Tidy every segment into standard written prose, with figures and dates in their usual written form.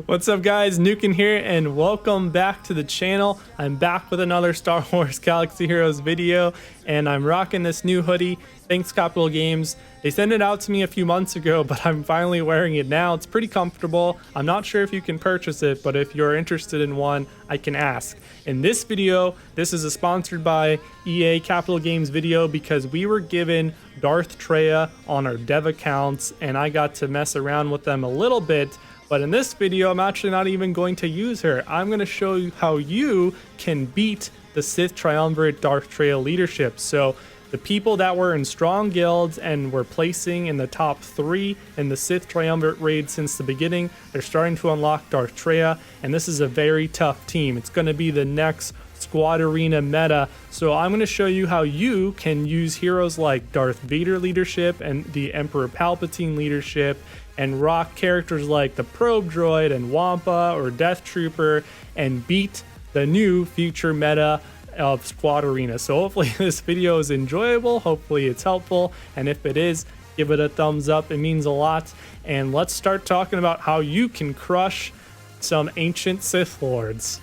What's up guys, Nukin here and welcome back to the channel. I'm back with another Star Wars Galaxy Heroes video and I'm rocking this new hoodie. Thanks Capital Games. They sent it out to me a few months ago, but I'm finally wearing it now. It's pretty comfortable. I'm not sure if you can purchase it, but if you're interested in one, I can ask. In this video, this is a sponsored by EA Capital Games video because we were given Darth Traya on our dev accounts and I got to mess around with them a little bit. But in this video, I'm actually not even going to use her. I'm going to show you how you can beat the Sith Triumvirate Darth Traya leadership. So the people that were in strong guilds and were placing in the top 3 in the Sith Triumvirate raid since the beginning, they're starting to unlock Darth Traya, and this is a very tough team. It's going to be the next squad arena meta. So I'm going to show you how you can use heroes like Darth Vader leadership and the Emperor Palpatine leadership and rock characters like the probe droid and Wampa or Deathtrooper and beat the new future meta of squad arena. So hopefully this video is enjoyable, hopefully it's helpful, and if it is, give it a thumbs up, it means a lot. And let's start talking about how you can crush some ancient Sith Lords.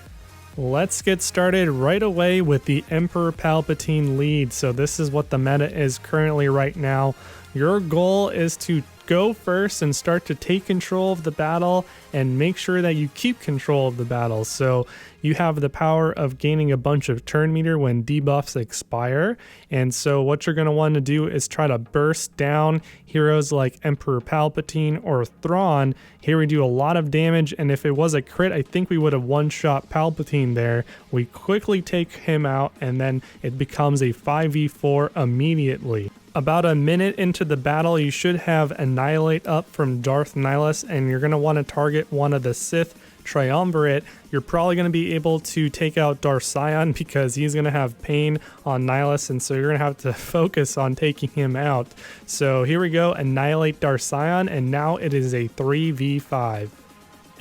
Let's get started right away with the Emperor Palpatine lead. So this is what the meta is currently right now. Your goal is to go first and start to take control of the battle and make sure that you keep control of the battle. So you have the power of gaining a bunch of turn meter when debuffs expire. And so what you're going to want to do is try to burst down heroes like Emperor Palpatine or Thrawn. Here we do a lot of damage, and if it was a crit, I think we would have one-shot Palpatine there. We quickly take him out, and then it becomes a 5v4 immediately. About a minute into the battle, you should have Annihilate up from Darth Nihilus, and you're going to want to target one of the Sith Triumvirate. You're probably going to be able to take out Darth Sion because he's going to have pain on Nihilus, and so you're going to have to focus on taking him out. So here we go, Annihilate Darth Sion, and now it is a 3v5.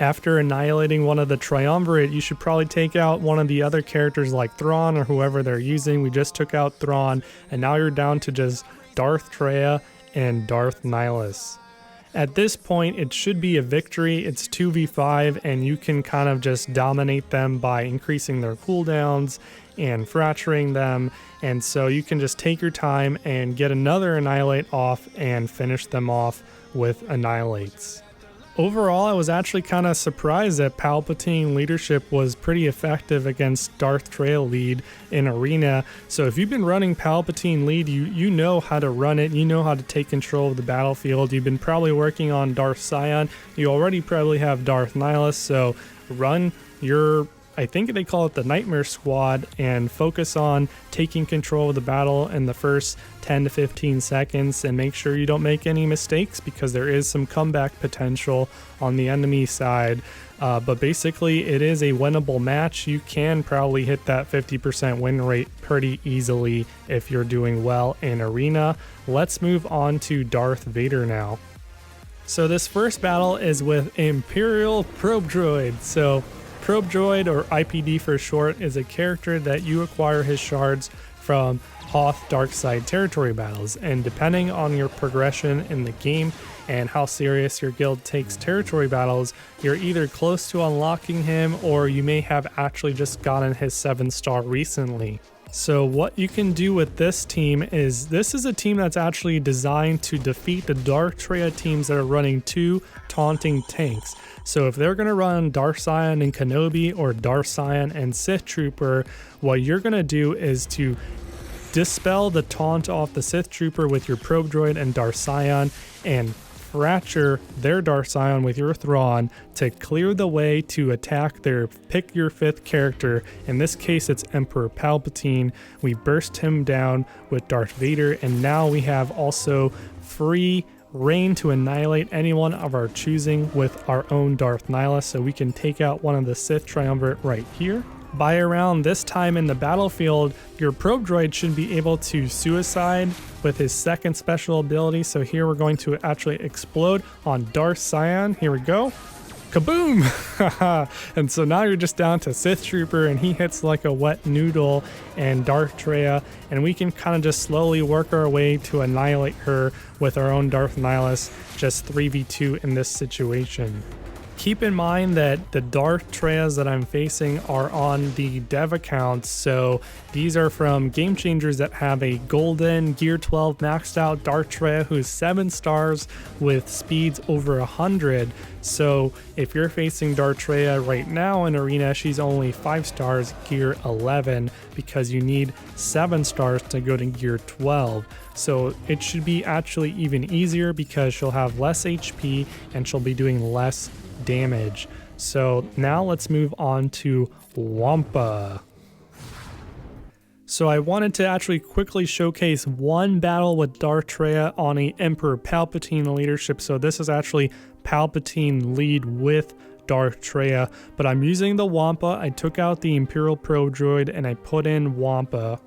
After annihilating one of the Triumvirate, you should probably take out one of the other characters like Thrawn or whoever they're using. We just took out Thrawn, and now you're down to just Darth Traya and Darth Nihilus. At this point, it should be a victory. It's 2v5, and you can kind of just dominate them by increasing their cooldowns and fracturing them. And so you can just take your time and get another Annihilate off and finish them off with Annihilates. Overall, I was actually kind of surprised that Palpatine leadership was pretty effective against Darth Traya lead in Arena. So if you've been running Palpatine lead, you know how to run it, you know how to take control of the battlefield. You've been probably working on Darth Sion, you already probably have Darth Nihilus, so run your, I think they call it the Nightmare Squad, and focus on taking control of the battle in the first 10 to 15 seconds and make sure you don't make any mistakes because there is some comeback potential on the enemy side. But basically it is a winnable match. You can probably hit that 50% win rate pretty easily if you're doing well in Arena. Let's move on to Darth Vader now. So this first battle is with Imperial Probe Droid. So Probe Droid, or IPD for short, is a character that you acquire his shards from Hoth Darkside territory battles, and depending on your progression in the game and how serious your guild takes territory battles, you're either close to unlocking him or you may have actually just gotten his 7-star recently. So what you can do with this team is, this is a team that's actually designed to defeat the Darth Traya teams that are running 2 taunting tanks. So if they're going to run Darth Sion and Kenobi or Darth Sion and Sith Trooper, what you're going to do is to dispel the taunt off the Sith Trooper with your Probe Droid and Darth Sion, and fracture their Darth Sion with your Thrawn to clear the way to attack their pick your 5th character. In this case, it's Emperor Palpatine. We burst him down with Darth Vader, and now we have also free reign to annihilate anyone of our choosing with our own Darth Nihilus, so we can take out one of the Sith Triumvirate right here. By around this time in the battlefield, your probe droid should be able to suicide with his 2nd special ability. So here we're going to actually explode on Darth Sion. Here we go. Kaboom! And so now you're just down to Sith Trooper, and he hits like a wet noodle, and Darth Traya, and we can kind of just slowly work our way to annihilate her with our own Darth Nihilus, just 3v2 in this situation. Keep in mind that the Darth Trayas that I'm facing are on the dev accounts, so these are from Game Changers that have a golden Gear 12 maxed out Darth Traya who is 7 stars with speeds over 100. So if you're facing Darth Traya right now in Arena, she's only 5 stars, Gear 11, because you need 7 stars to go to Gear 12. So it should be actually even easier because she'll have less HP and she'll be doing less damage. So now let's move on to Wampa. So I wanted to actually quickly showcase one battle with Darth Traya on a Emperor Palpatine leadership. So this is actually Palpatine lead with Darth Traya, but I'm using the Wampa. I took out the Imperial Probe Droid and I put in Wampa.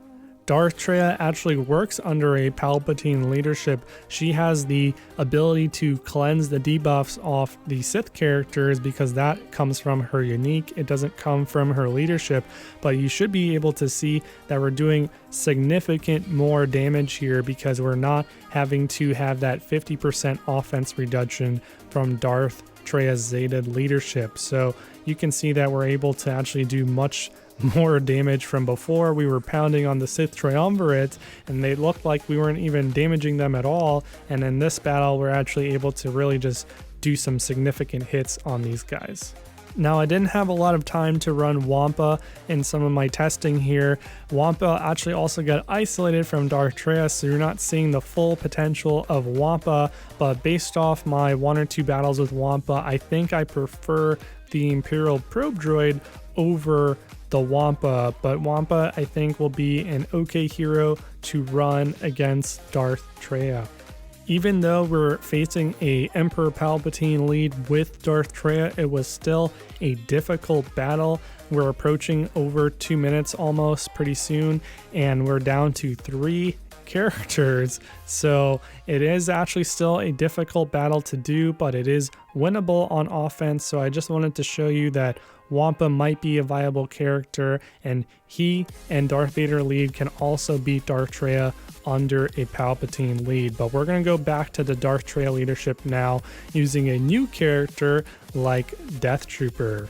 Darth Traya actually works under a Palpatine leadership. She has the ability to cleanse the debuffs off the Sith characters because that comes from her unique. It doesn't come from her leadership, but you should be able to see that we're doing significant more damage here because we're not having to have that 50% offense reduction from Darth Traya's Zated leadership. So you can see that we're able to actually do much more damage from before. We were pounding on the Sith Triumvirate and they looked like we weren't even damaging them at all, and in this battle we're actually able to really just do some significant hits on these guys. Now, I didn't have a lot of time to run Wampa in some of my testing here. Wampa actually also got isolated from Darth Traya, so you're not seeing the full potential of Wampa, but based off my 1 or 2 battles with Wampa, I think I prefer the Imperial Probe Droid over the Wampa, but Wampa I think will be an okay hero to run against Darth Traya. Even though we're facing a Emperor Palpatine lead with Darth Traya, it was still a difficult battle. We're approaching over 2 minutes almost pretty soon, and we're down to 3 characters, so it is actually still a difficult battle to do, but it is winnable on offense. So I just wanted to show you that Wampa might be a viable character, and he and Darth Vader lead can also beat Darth Traya under a Palpatine lead. But we're going to go back to the Darth Traya leadership now using a new character like Deathtrooper.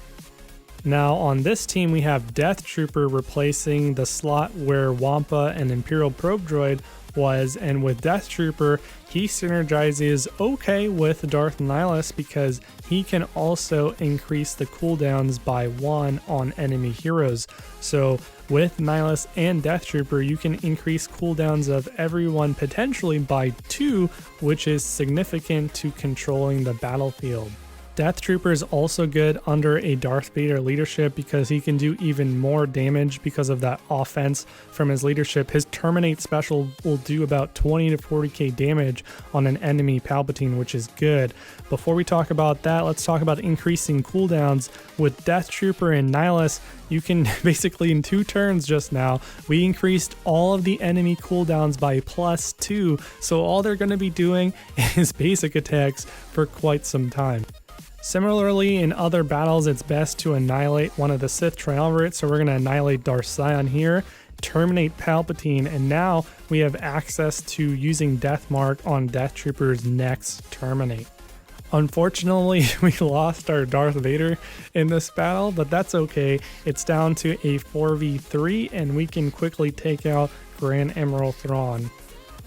Now on this team we have Deathtrooper replacing the slot where Wampa and Imperial Probe Droid was, and with Deathtrooper he synergizes okay with Darth Nihilus because he can also increase the cooldowns by 1 on enemy heroes. So with Nihilus and Deathtrooper you can increase cooldowns of everyone potentially by 2, which is significant to controlling the battlefield. Deathtrooper is also good under a Darth Vader leadership because he can do even more damage because of that offense from his leadership. His Terminate special will do about 20 to 40k damage on an enemy Palpatine, which is good. Before we talk about that, let's talk about increasing cooldowns. With Deathtrooper and Nihilus, you can basically in 2 turns just now, we increased all of the enemy cooldowns by +2. So all they're going to be doing is basic attacks for quite some time. Similarly, in other battles, it's best to annihilate one of the Sith Triumvirates, so we're going to annihilate Darth Sion here, terminate Palpatine, and now we have access to using Death Mark on Deathtrooper's next terminate. Unfortunately, we lost our Darth Vader in this battle, but that's okay. It's down to a 4v3, and we can quickly take out Grand Admiral Thrawn.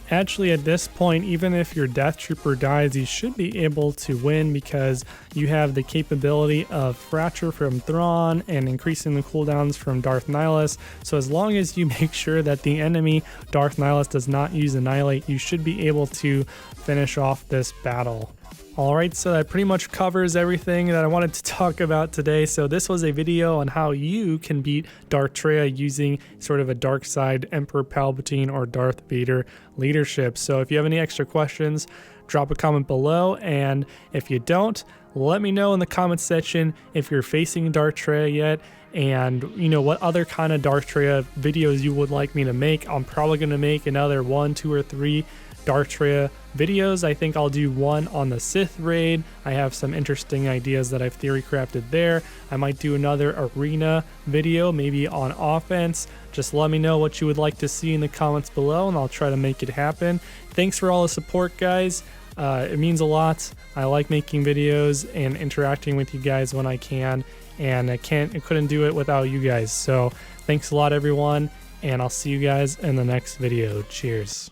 Actually, at this point, even if your Deathtrooper dies, you should be able to win because you have the capability of Fracture from Thrawn and increasing the cooldowns from Darth Nihilus. So as long as you make sure that the enemy Darth Nihilus does not use Annihilate, you should be able to finish off this battle. Alright, so that pretty much covers everything that I wanted to talk about today. So this was a video on how you can beat Darth Traya using sort of a dark side Emperor Palpatine or Darth Vader leadership. So if you have any extra questions, drop a comment below, and if you don't, let me know in the comment section if you're facing Darth Traya yet, and you know what other kind of Darth Traya videos you would like me to make. I'm probably going to make another 1, 2, or 3 Darth Traya videos. I think I'll do one on the Sith raid. I have some interesting ideas that I've theory crafted there. I might do another arena video, maybe on offense. Just let me know what you would like to see in the comments below, and I'll try to make it happen. Thanks for all the support, guys. It means a lot. I like making videos and interacting with you guys when I can, and I couldn't do it without you guys. So thanks a lot, everyone, and I'll see you guys in the next video. Cheers.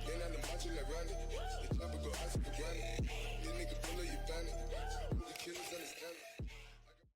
Ain't nothing much in the running. The chopper go out to the running.